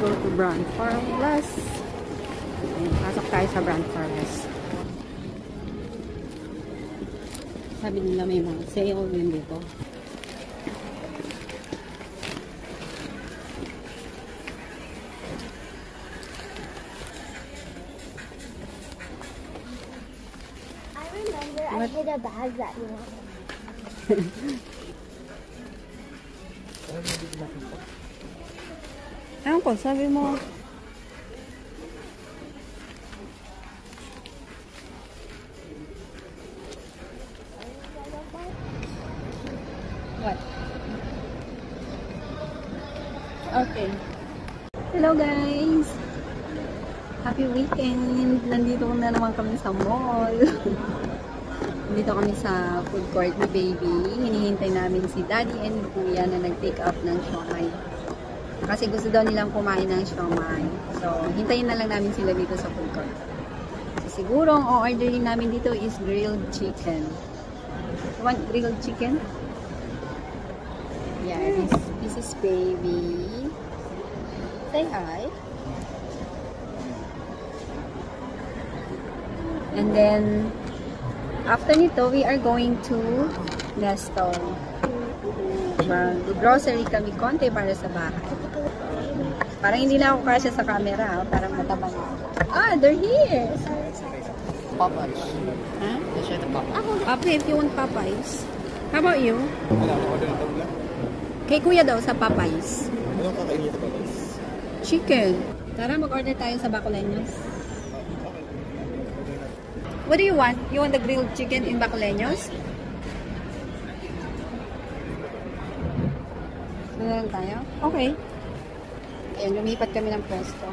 go to Brand Farmless. Pasok tayo sa Brand Farmless. Sabi nila may mga sale din dito. I remember I hid a bag that you wanted. Ewan ko, sabi mo. What? Okay. Hello guys! Happy weekend! Nandito na naman kami sa mall. Nandito kami sa food court ni Baby. Hinihintay namin si Daddy and Kuya na nag-take up ng siomai. Kasi gusto daw nilang kumain ng siomai. So, hintayin na lang namin sila dito sa food court. So, siguro ang orderin namin dito is grilled chicken. You want grilled chicken? Yeah, this is Baby. Say hi. And then, after nito, we are going to Nesto. Mag-grocery kami konti para sa bahay. Parang hindi na ako kasya sa camera. Parang matabang. Ah, they're here! Popeyes. Huh? They share the Popeyes. Papi, if you want Popeyes. How about you? Ano, order na tabla? Kay Kuya daw sa Popeyes. Anong kakainin sa Popeyes? Chicken. Tara, mag-order tayo sa Bacoleños. What do you want? You want the grilled chicken in Bacoleños? Doon lang tayo? Okay. Ayan, lumipat kami ng pwesto.